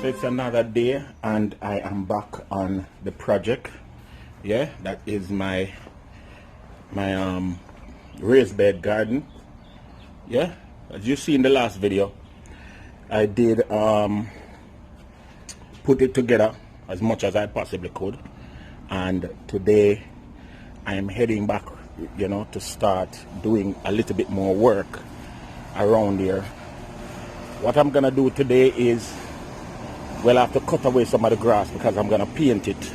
So it's another day and I am back on the project. Yeah, that is my raised bed garden. Yeah, as you see in the last video, I did put it together as much as I possibly could, and today I am heading back, you know, to start doing a little bit more work around here. What I'm gonna do today is, well, I have to cut away some of the grass because I'm gonna paint it,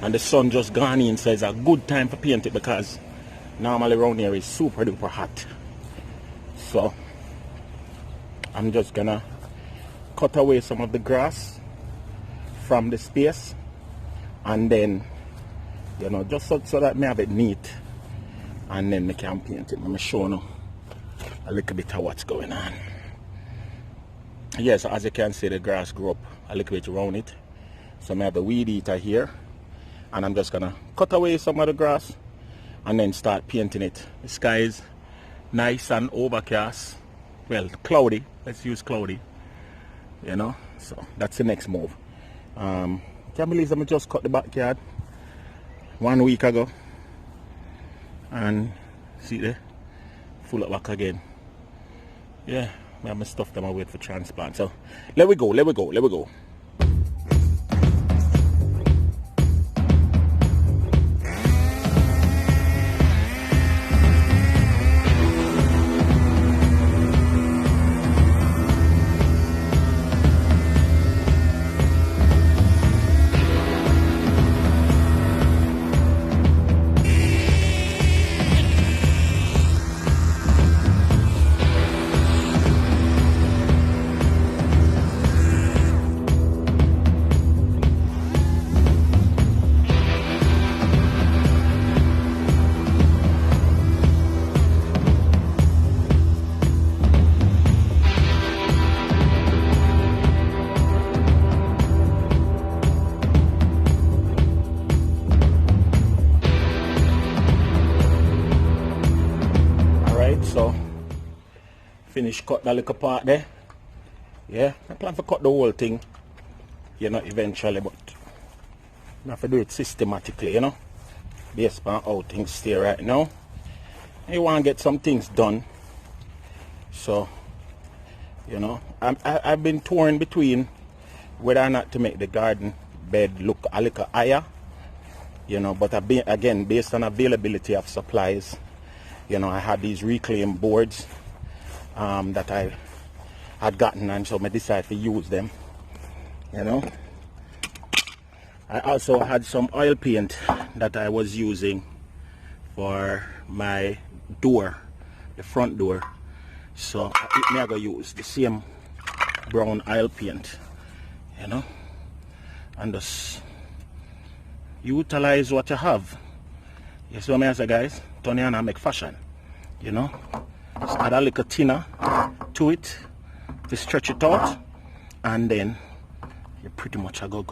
and the sun just gone in, so it's a good time for paint it because normally around here is super duper hot. So I'm just gonna cut away some of the grass from the space, and then, you know, just so that I have it neat, and then I can paint it. Let me show you a little bit of what's going on. Yes, as you can see, the grass grew up a little bit around it. So I have a weed eater here, and I'm just gonna cut away some of the grass and then start painting it. The sky is nice and overcast. Well, cloudy. Let's use cloudy. You know, so that's the next move. Can't believe I just cut the backyard 1 week ago, and see there, full of back again. Yeah, I have my stuff that I wait for transplant. So let we go. So finish cut that little part there. Yeah, I plan to cut the whole thing, you know, eventually, but I have to do it systematically, you know, based on how things stay right now. You want to get some things done. So, you know, I've been torn between whether or not to make the garden bed look a little higher, you know, but again, based on availability of supplies, you know, I had these reclaimed boards that I had gotten, and so I decided to use them, you know. I also had some oil paint that I was using for my door, the front door. So I'm going to use the same brown oil paint, you know, and just utilize what you have. You see what I say, guys? Turn on and make fashion, you know. Just add a little thinner to it to stretch it out, and then you pretty much a go.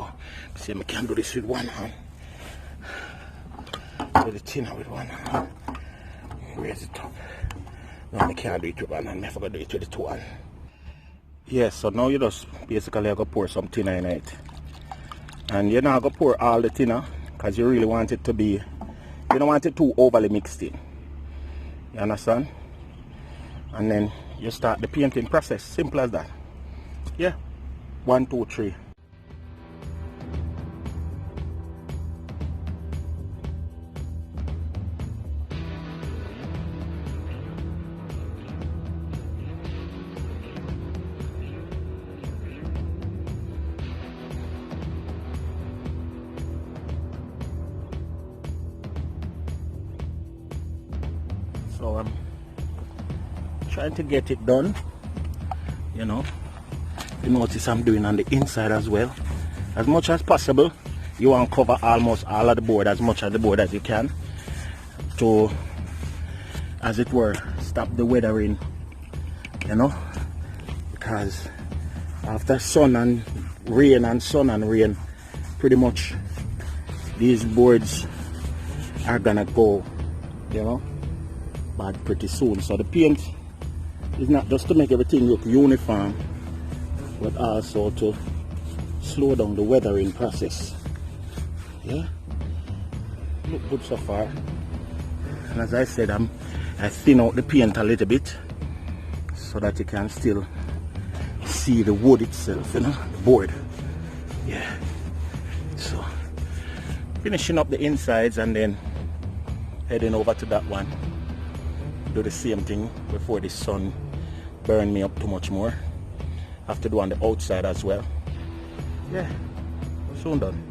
See, I can't do this with one hand. Do the thinner with one hand. Raise it up. No, I can't do it with one hand. I forgot to do it with the two hands. Yes, so now you just basically going to pour some thinner in it. And you're not going to pour all the thinner because you really want it to be, you don't want it too overly mixed in. You understand? And then you start the painting process. Simple as that. Yeah. 1, 2, 3. So I'm trying to get it done, you know. You notice I'm doing on the inside as well. As much as possible, you want to cover almost all of the board, as much of the board as you can, to, as it were, stop the weathering, you know, because after sun and rain and sun and rain, pretty much these boards are gonna go, you know. bad pretty soon. So the paint is not just to make everything look uniform, but also to slow down the weathering process. Yeah, look good so far. And as I said, I thin out the paint a little bit so that you can still see the wood itself, you know, the board. Yeah. So finishing up the insides and then heading over to that one. Do the same thing before the sun burn me up too much more. Have to do on the outside as well. Yeah, soon done.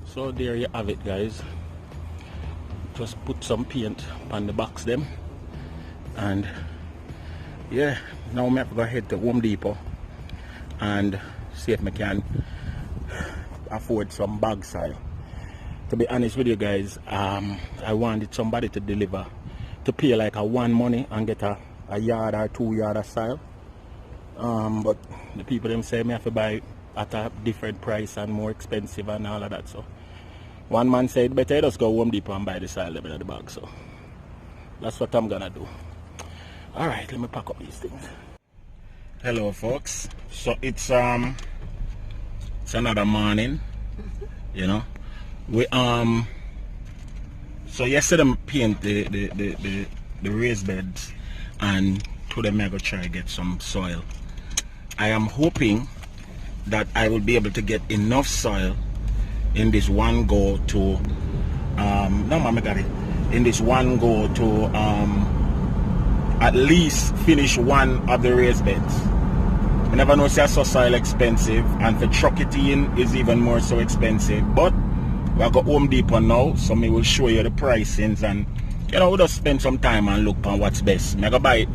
So there you have it, guys. Just put some paint on the box them, and yeah, now I have to go ahead to Home Depot and see if I can afford some bag soil. To be honest with you guys, I wanted somebody to deliver, to pay like a one money and get a yard or 2 yard of soil, but the people them say me have to buy at a different price and more expensive and all of that. So one man said better just go Home Depot and buy the soil in the bag. So that's what I'm gonna do. Alright, let me pack up these things. Hello folks. So it's another morning, you know. We so yesterday I paint the raised beds, and today I'm gonna try to get some soil. I am hoping that I will be able to get enough soil in this one go to in this one go to at least finish one of the raised beds. I never know say so soil expensive, and for truck it in is even more so expensive, but we got Home Depot now, so me will show you the pricings, and you know, we'll just spend some time and look on what's best. Me go buy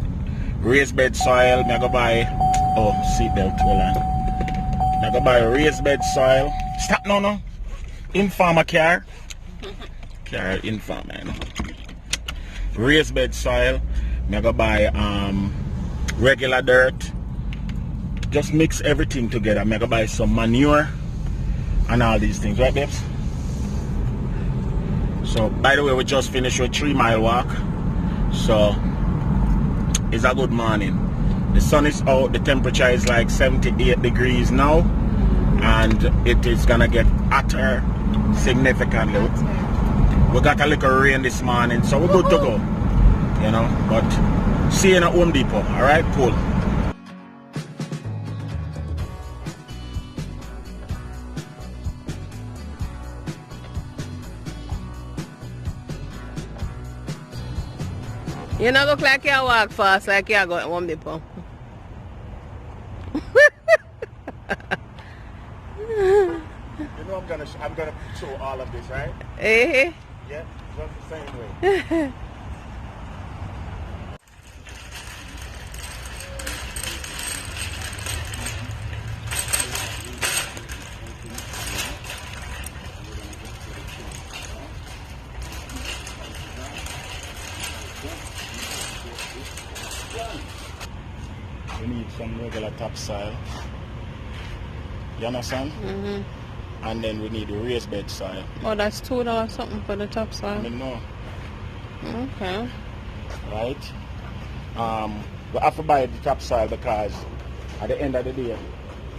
raised bed soil, me go buy seatbelt, hold on. Me go buy raised bed soil. Stop no. Informer car. Car informer, man. Raised bed soil. Me go buy regular dirt. Just mix everything together. Me go buy some manure and all these things, right babes? So by the way, we just finished a 3 mile walk. So it's a good morning. The sun is out, the temperature is like 78 degrees now, and it is gonna get hotter significantly. We got a little rain this morning, so we're good to go, you know. But see you in a Home Depot. Alright, cool. You not look like you walk fast, like you go to Home Depot. You know I'm gonna show all of this, right? Eh? Yeah, just the same way. We need some regular topsoil. You understand? Mm-hmm. And then we need raised bed soil. Oh, that's $2 something for the topsoil. I know. Okay. Right? We have to buy the topsoil because at the end of the day,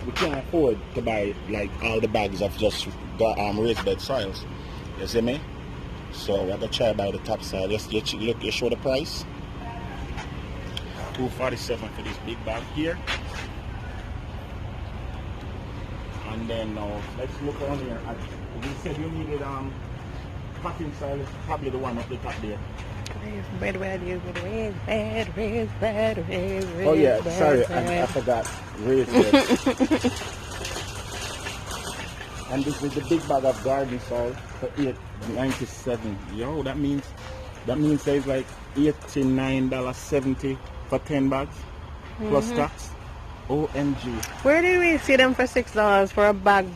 we can't afford to buy like all the bags of just raised bed soils. You see me? So we're gonna try to buy the topsoil. You show the price. $2.47 for this big bag here. And then now let's look on here. You said you needed packing style is probably the one up the top there. Oh yeah, sorry, I forgot. Raised bed. And this is the big bag of garden soil for $8.97. Yo, that means there's like $89.70 for 10 bags plus tax. OMG. Where did we see them for $6 for a bag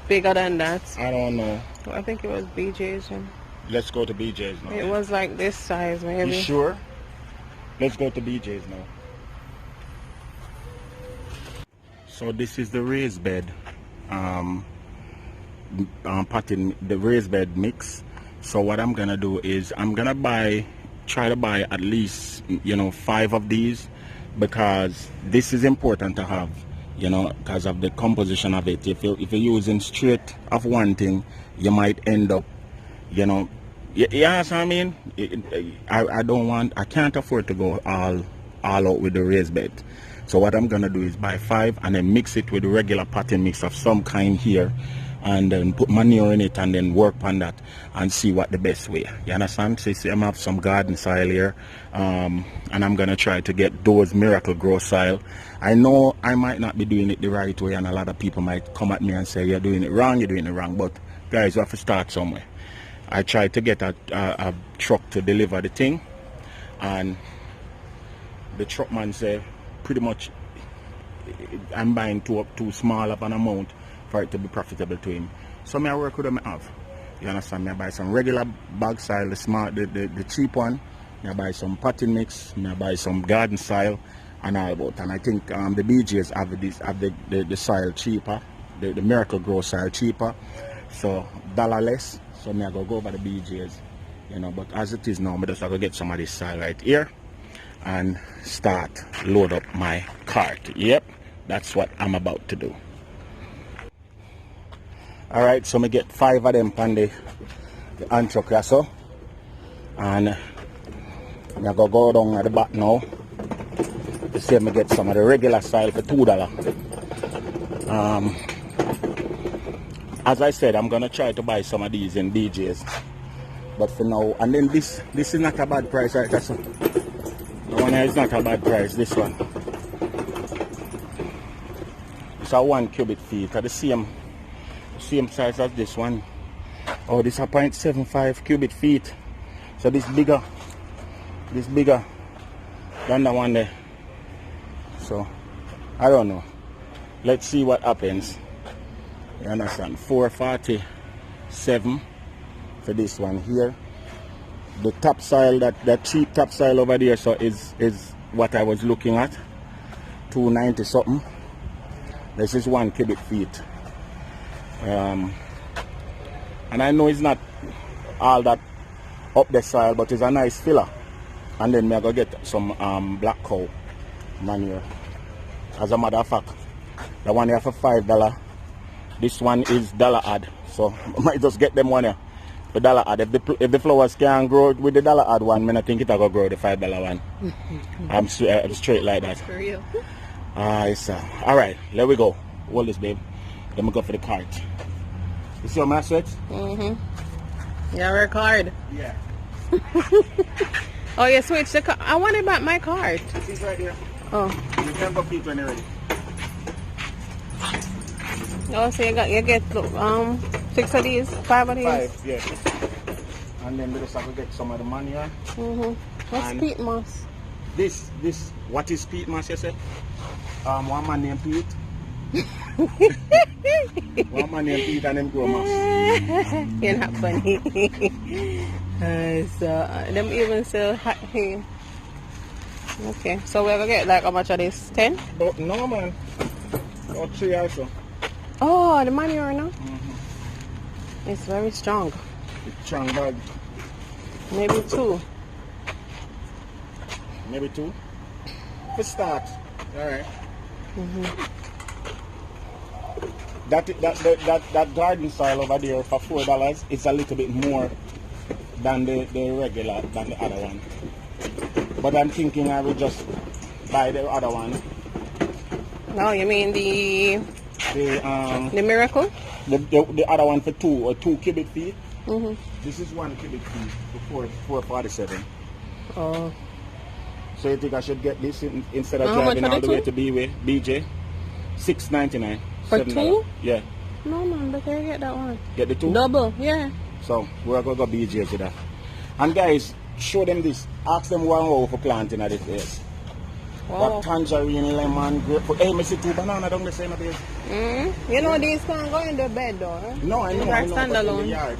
bigger than that? I don't know. I think it was BJ's. Let's go to BJ's now. It was like this size, maybe. You sure? Let's go to BJ's now. So this is the raised bed, potting, the raised bed mix. So what I'm gonna do is I'm gonna try to buy at least 5 of these, because this is important to have, because of the composition of it. If you're using straight of one thing, you might end up, yeah, that's what I mean. I can't afford to go all out with the raised bed. So what I'm gonna do is buy 5 and then mix it with a regular potting mix of some kind here, and then put manure in it and then work on that and see what the best way. You understand? So see, I'm have some garden soil here, and I'm gonna try to get those Miracle Grow soil. I know I might not be doing it the right way, and a lot of people might come at me and say you're doing it wrong, but guys, you have to start somewhere. I tried to get a truck to deliver the thing, and the truck man said pretty much I'm buying too small of an amount for it to be profitable to him. So I work with them I have. You understand? I buy some regular bag soil, the cheap one. I buy some potting mix. I buy some garden soil and all about. And I think the BJ's have the soil cheaper, the Miracle Grow soil cheaper. So $1 less. So I go over the BJ's, But as it is now, I just have to get some of this soil right here and start load up my cart. Yep, that's what I'm about to do. Alright, so I get 5 of them on the antrocrasso, and I go down at the back now to see if I get some of the regular soil for $2. As I said, I'm gonna try to buy some of these in BJ's, but for now, and then this is not a bad price, right? That's the one here is not a bad price. This one, it's a 1 cubic feet, at the same size as this one. Oh, this is a 0.75 cubic feet, so this bigger than the one there. So I don't know, let's see what happens. You understand? $4.47 for this one here. The topsoil, that cheap topsoil over there, so is what I was looking at. $2.90 something. This is 1 cubic feet. And I know it's not all that up the soil, but it's a nice filler. And then I go get some black cow manure. As a matter of fact, the one here for $5. This one is $1 odd, so I might just get them one here for $1 odd. If the flowers can grow with the $1 odd one, I think it'll go grow the $5 one. I'm straight like that. For real. Alright, alright, there we go. Hold this, babe. Let me go for the cart. You see how my sweat? Yeah, work hard. Yeah. Oh, you switched the card. I wanted back my card. It's right here. Oh. You can go feet when you're ready. Oh, so you get 6 of these, 5 of these? 5, yeah. And then we just have to get some of the money here. What's peat moss? This, what is peat moss, you say? One man named Pete. One man named Pete and them grow moss. You're not funny. So, them even sell hot here. Okay, so we're gonna get like how much of this? 10? But no, man. Or 3 also. Oh, the manure now? It's very strong. It's strong bag. Maybe 2. Maybe 2? For start. Alright. That garden soil over there for $4 is a little bit more than the regular, than the other one. But I'm thinking I will just buy the other one. No, you mean the miracle? The other one for 2 cubic feet. Mm-hmm. This is 1 cubic feet for 447. Oh. So you think I should get this instead of How much driving for the all the way two? to BJ? $6.99. For $7. two? Yeah. No man, but can you get that one? Get the 2? Double, yeah. So we're gonna go BJ to that. And guys, show them this. Ask them 1 hour for planting at this place. Wow. Got tangerine, lemon, grapefruit. Hey, I see 2 bananas down the same place. You know these can't go in the bed though, right? No, I know. These are I know, but in the standalone. yard.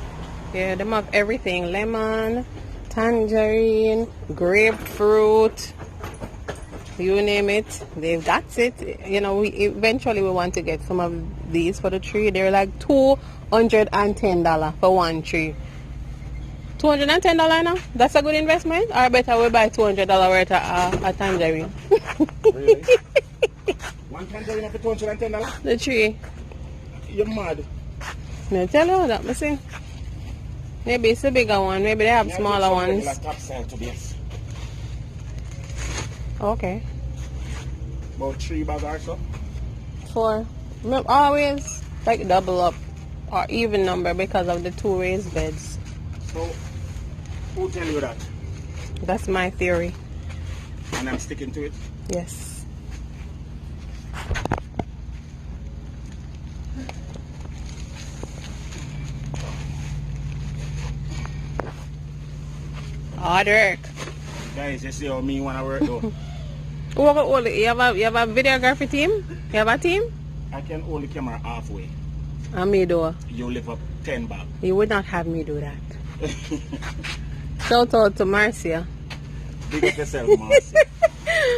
Yeah, them have everything. Lemon, tangerine, grapefruit. You name it. They've got it. You know, eventually we want to get some of these for the tree. They're like $210 for 1 tree. $210 now? That's a good investment? Or better we buy $200 worth of a tangerine? Really? 1 tangerine for $210? The tree. You're mad. No, tell you that, see. Maybe it's a bigger one. Maybe they have smaller ones. Top sale to this. Okay. About 3 bags or so. 4. Always like double up or even number because of the 2 raised beds. So, who tell you that? That's my theory. And I'm sticking to it? Yes. Hard work. Guys, you see how me want to work though. You have a videography team? You have a team? I can hold the camera halfway. And me do. You lift up 10 bags. You would not have me do that. Shout out to Marcia. Big up yourself, Marcia.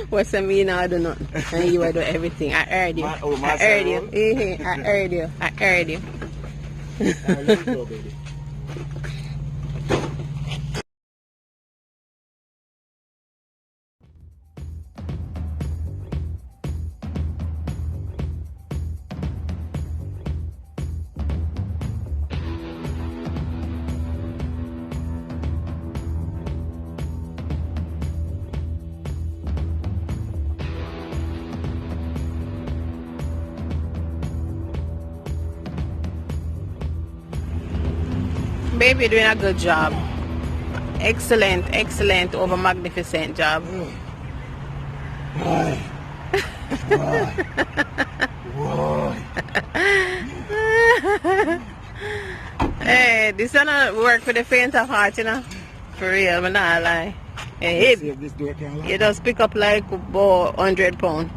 What's a me now? I do nothing. And you will do everything. I heard you. I heard you. I heard you. I heard you. Let me go, baby. Baby doing a good job. Excellent, excellent, over magnificent job. Why? Hey, this one work for the faint of heart, you know. For real, I'm not lie. Hey, you just pick up like about 100 pounds.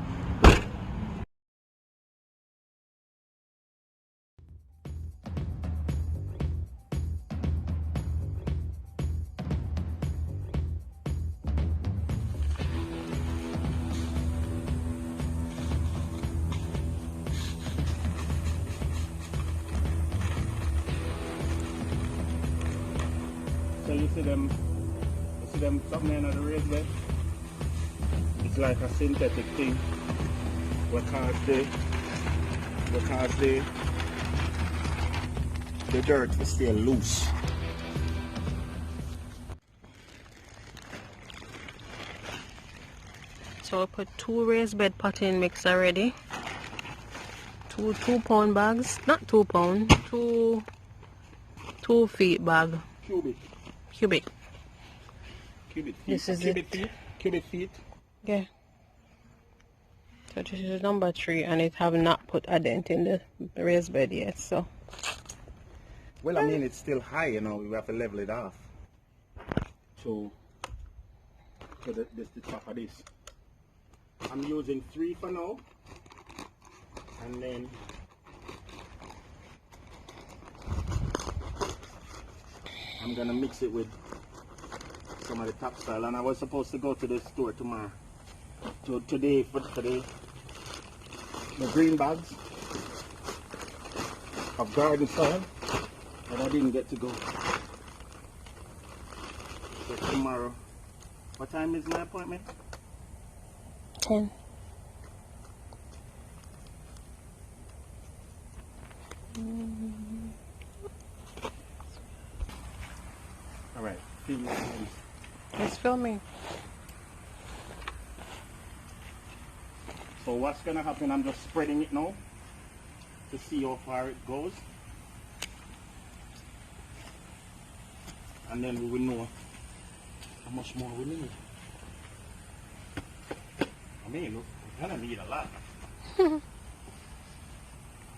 So you see them something in the raised bed? It's like a synthetic thing. Because the dirt is still loose. So we put 2 raised bed potting mix already. 2 2-pound bags. Not 2 pound. 2 feet bag. Cubic. Feet. This is Cubic feet. Yeah. So this is number 3 and it have not put a dent in the raised bed yet, so. Well, I mean, it's still high, you know, we have to level it off. So this the top of this. I'm using 3 for now. And then I'm gonna mix it with some of the topsoil, and I was supposed to go to the store tomorrow. So today for the green bags of garden soil, but I didn't get to go. So tomorrow, what time is my appointment? 10. All right, film. It's filming. So what's gonna happen, I'm just spreading it now to see how far it goes. And then we will know how much more we need. I mean, we're gonna need a lot.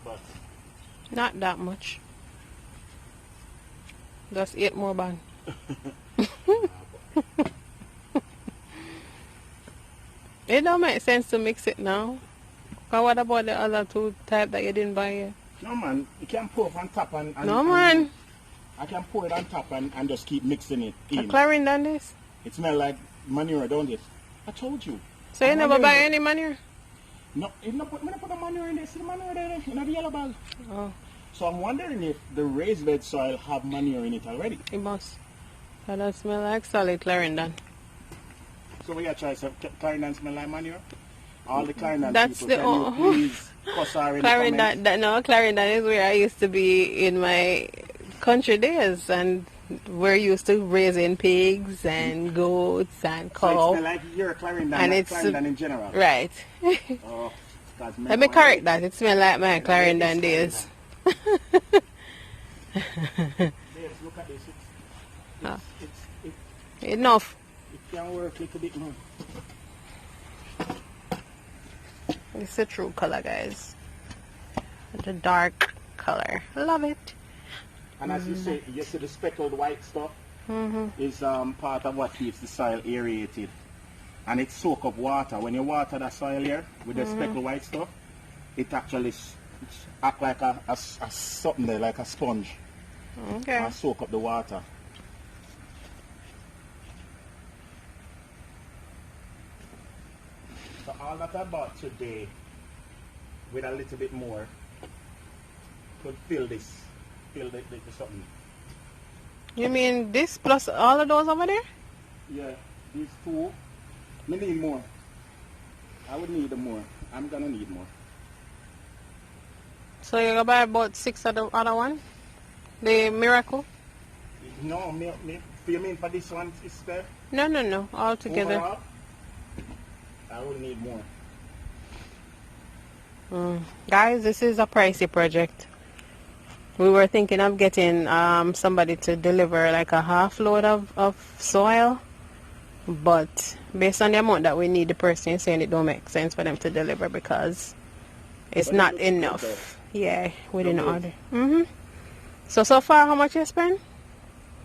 But not that much. Just 8 more bun. It don't make sense to mix it now. But what about the other 2 type that you didn't buy yet? no man, you can pour it on top and No man. I can pour it on top and just keep mixing it in. Clarin done this? It smells like manure, don't it? I told you. So you never buy any manure? No, it not put the manure in there. See the manure there in the yellow bag. Oh. So I'm wondering if the raised bed soil have manure in it already. It must. That does smell like solid Clarendon. So we gotta try some Clarendon smell like manure. All the Clarendon That's people, the can you please cuss her in the comments? No, Clarendon is where I used to be in my country days, and we're used to raising pigs and goats and cows. So it smell like your Clarendon, and it's Clarendon in general. Right. Oh, let me correct that. It smells like my Clarendon days. Babes, look at this. Enough. It can work a little bit more. It's a true color, guys. The dark color. Love it. And as you see the speckled white stuff is part of what keeps the soil aerated. And it soaks up water. When you water the soil here with the speckled white stuff, it actually act like a something there, like a sponge. Okay. And soak up the water. So all that I bought today with a little bit more could fill the something. You mean this plus all of those over there? Yeah, these 2. I need more. I would need more. I'm gonna need more. So you're gonna buy about 6 of the other one? The miracle? No, you mean for this one is there? No. All together. Overall, I will need more. Guys, this is a pricey project. We were thinking of getting somebody to deliver like a half load of soil, but based on the amount that we need, the person is saying it don't make sense for them to deliver because it's not enough. Yeah, we didn't order. So far, how much you spend?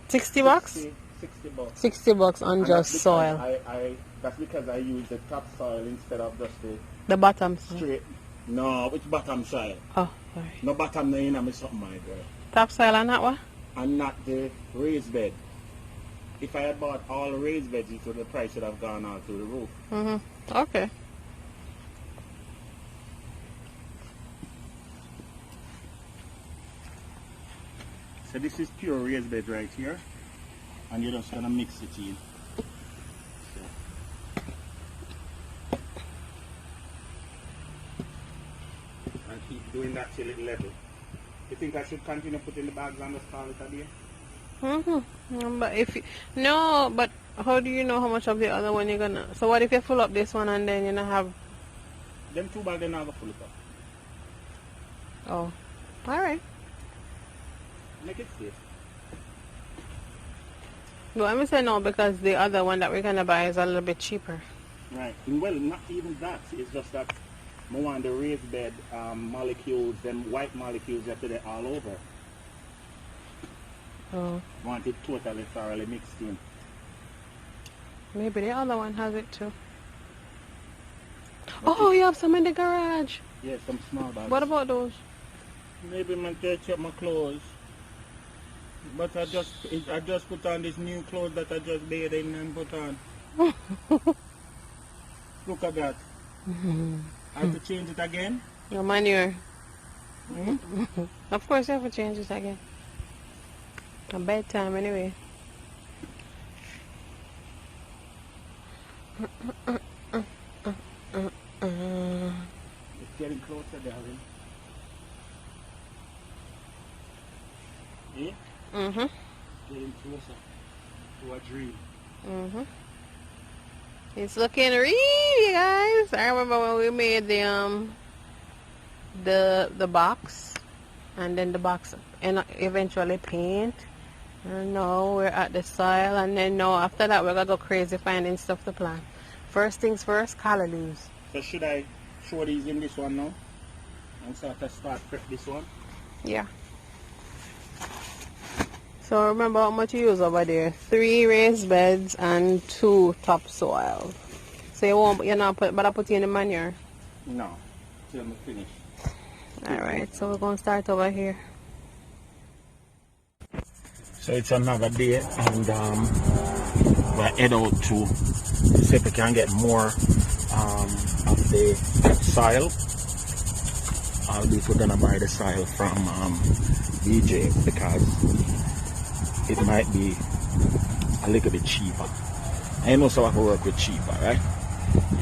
60 bucks? 60 bucks. 60 bucks on just soil. That's because I use the top soil instead of just The bottom soil. straight. No, which bottom soil? Oh, sorry. No bottom, no, you know, something, my girl. Top soil and that one? And not the raised bed. If I had bought all the raised beds, it would the price would have gone out through the roof. Okay. So this is pure raised bed right here, and you're just gonna mix it in. So. And keep doing that till it level. You think I should continue putting the bags on the stall it a day? But but how do you know how much of the other one you're gonna? So what if you fill up this one and then you don't have? Them 2 bags, they're not gonna full it up. Oh, all right. Make it safe. No, I'm saying no because the other one that we're gonna buy is a little bit cheaper. Right. Well, not even that. It's just that I want the raised bed molecules, them white molecules that are all over. Oh. Want it totally thoroughly mixed in. Maybe the other one has it too. Oh, you have some in the garage. Yeah, some small bags. What about those? Maybe man touch up my clothes. But I just put on this new clothes that I just made and put on. Look at that. I have to change it again. Your manure. Of course you have to change it again. A bedtime anyway. It's getting closer, darling. Yeah? Getting closer to a dream. It's looking really see, guys. I remember when we made the box, and then the box and eventually paint. And now we're at the soil, and then now after that we're gonna go crazy finding stuff to plant. First things first, color leaves. So should I show these in this one now? And start prep this one? Yeah. So remember how much you use over there. 3 raised beds and 2 topsoil. So you're not putting in the manure? No, till we finish. Alright, so we're gonna start over here. So it's another day, and we're head out to see if we can get more of the soil. Albeit we're gonna buy the soil from BJ because it might be a little bit cheaper. I know so I can work with cheaper, right?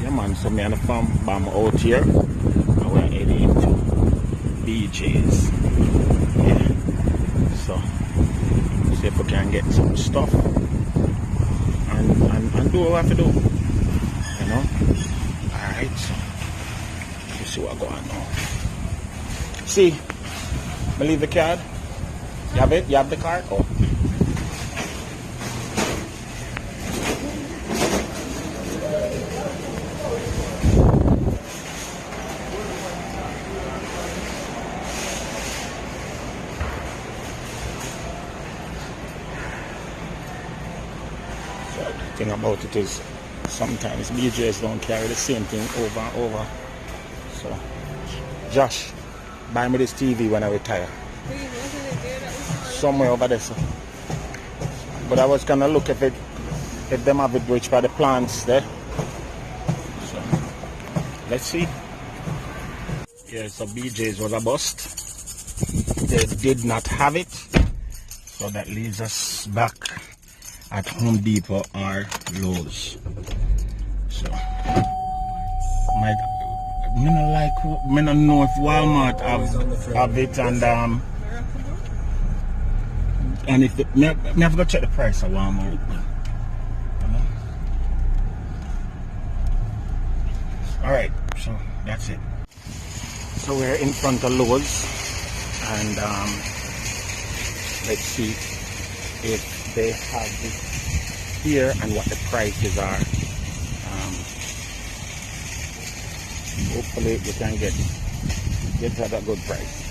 Yeah man, so me and the farm bomb out here, and we're heading to BJ's. Yeah. So see if we can get some stuff and do what we have to do. You know? Alright, so let's see what's going on. See, I leave the card. You have it? You have the card? Oh. So the thing about it is sometimes BJs don't carry the same thing over and over. So, Josh, buy me this TV when I retire. Somewhere over there, sir. But I was gonna look if them have it reached by the plants there. So let's see. Yeah, so BJ's was a bust. They did not have it. So that leaves us back at Home Depot or Lowe's. So I don't know if Walmart have it, and if me have to go check the price of Walmart. Alright, so that's it. So we're in front of Lowe's, and let's see if they have it here and what the prices are. Hopefully we can get it at a good price.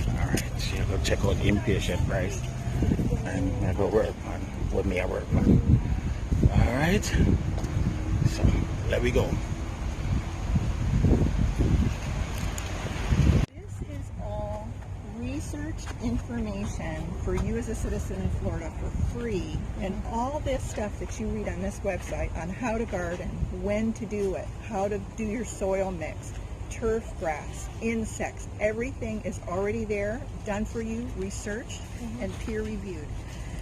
Alright, so you go check out the impatient price, and I go work, man. With me I work, man. Alright, so let we go. Researched information for you as a citizen in Florida for free, and all this stuff that you read on this website on how to garden, when to do it, how to do your soil mix, turf grass, insects, everything is already there, done for you, researched and peer reviewed.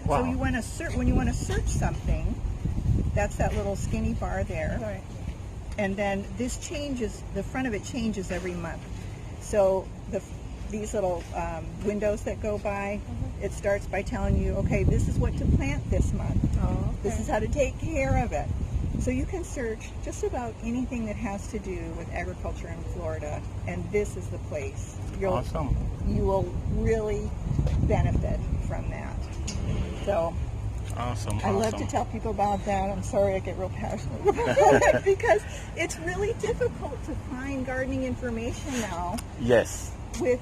Wow. So you want to search, when you want to search something, that's that little skinny bar there. Right. And then this changes, the front of it changes every month. So these little windows that go by, it starts by telling you, okay, this is what to plant this month. Oh, okay. This is how to take care of it. So you can search just about anything that has to do with agriculture in Florida, and this is the place. Awesome. You will really benefit from that. So Awesome. I love to tell people about that. I'm sorry I get real passionate about it because it's really difficult to find gardening information now. Yes. With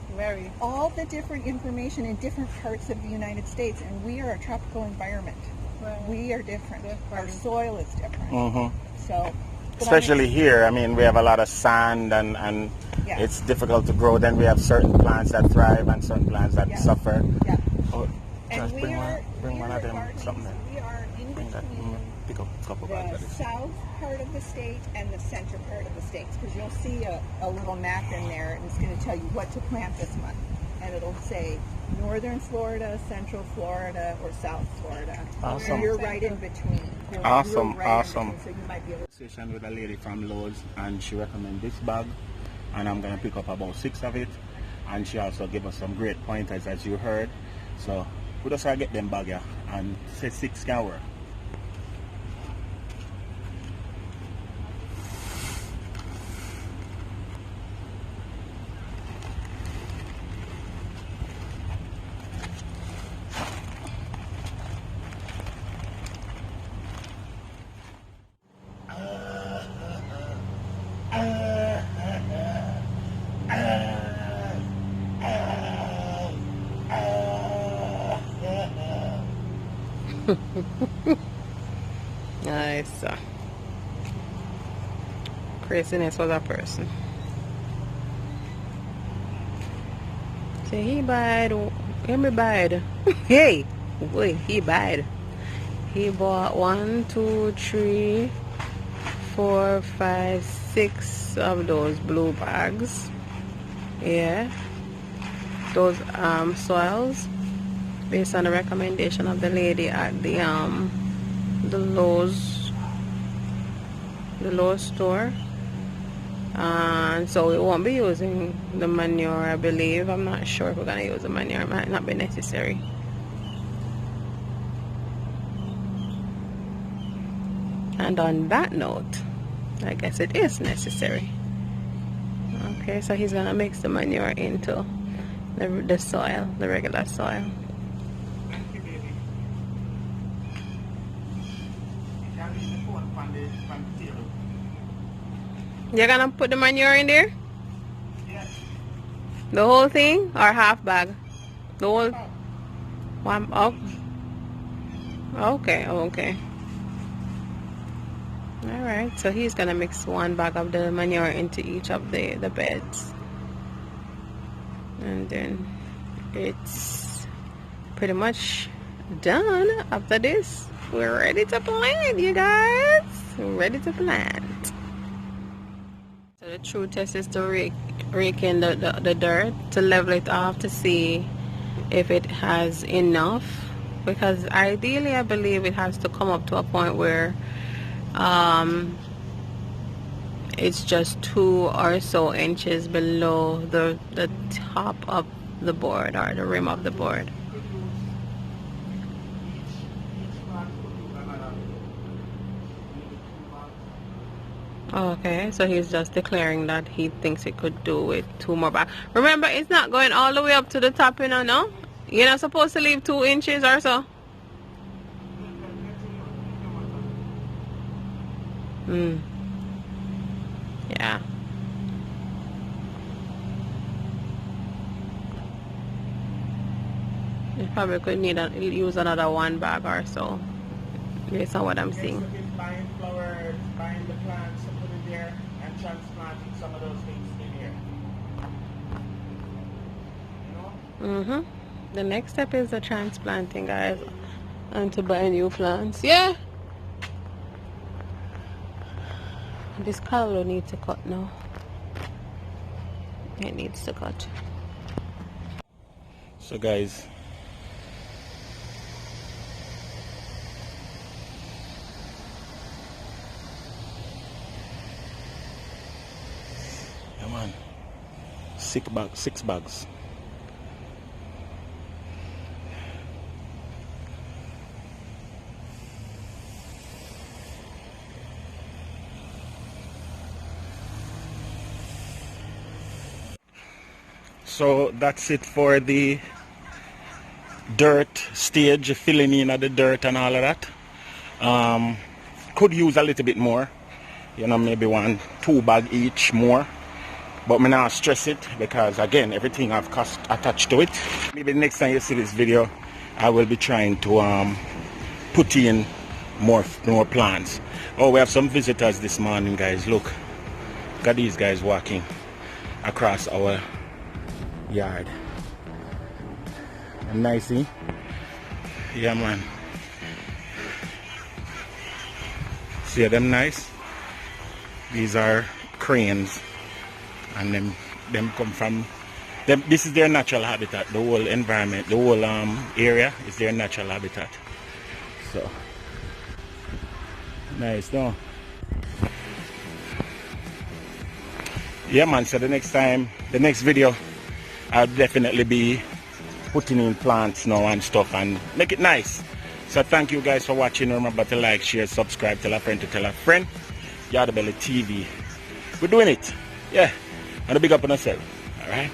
all the different information in different parts of the United States, and we are a tropical environment. Right. We are different. Our soil is different. So, especially here, I mean, we have a lot of sand, and yeah. it's difficult to grow. Then we have certain plants that thrive and certain plants that suffer. Yeah. Oh, And just we bring one of them, gardening, something there. we are in Bring that, between pick up a couple of the south part of the state and the center part of the states, because you'll see a little map in there, and it's going to tell you what to plant this month, and it'll say northern Florida, central Florida, or south Florida. Awesome. And you're right in between. Awesome, You're right awesome. in between, so you might be able to Session with a lady from Lowe's, and she recommended this bag, and I'm gonna pick up about 6 of it, and she also gave us some great pointers, as you heard. So We just gotta get them bag here and say 6 can work. Nice. Craziness was a person. So he buyed, me buyed. Hey, boy, he buyed. He bought 1, 2, 3, 4, 5, 6 of those blue bags. Yeah, those soils, based on the recommendation of the lady at the Lowe's store. And so we won't be using the manure, I believe. I'm not sure if we're gonna use the manure. It might not be necessary. And on that note, I guess it is necessary. Okay, so he's gonna mix the manure into the soil, the regular soil. Thank you, baby. You can leave the phone from the table. You're gonna put the manure in there? Yes. The whole thing or half bag? The whole one? Oh. Okay, okay. Alright, so he's gonna mix 1 bag of the manure into each of the beds. And then it's pretty much done. After this, we're ready to plant, you guys. We're ready to plant. So the true test is to rake in the dirt, to level it off to see if it has enough. Because ideally, I believe it has to come up to a point where it's just 2 or so inches below the top of the board or the rim of the board. Okay, so he's just declaring that he thinks he could do with 2 more back. Remember, it's not going all the way up to the top, you know, no? You're not supposed to leave 2 inches or so. Yeah. You probably could use another 1 bag or so, based on what I'm seeing. Buying flowers, buying the plants, and put it there, and transplanting some of those things in here. You know? The next step is the transplanting, guys, and to buy new plants. Yeah. This callo needs to cut now. It needs to cut. So guys, yeah man, 6 bags. So that's it for the dirt stage, filling in of the dirt and all of that. Could use a little bit more, you know, maybe 1, 2 bag each more, but me not stress it because again everything I've cost attached to it. Maybe the next time you see this video I will be trying to put in more plants. Oh, we have some visitors this morning, guys. Look, got these guys walking across our yard. Nice, eh? Yeah man, see them nice? These are cranes, and them come from them. This is their natural habitat. The whole environment, the whole area is their natural habitat. So nice, no? Yeah man, so the next time, the next video I'll definitely be putting in plants now and stuff and make it nice. So thank you guys for watching. Remember to like, share, subscribe, tell a friend to tell a friend. Yardie TV. We're doing it. Yeah. And a big up on yourself. Alright.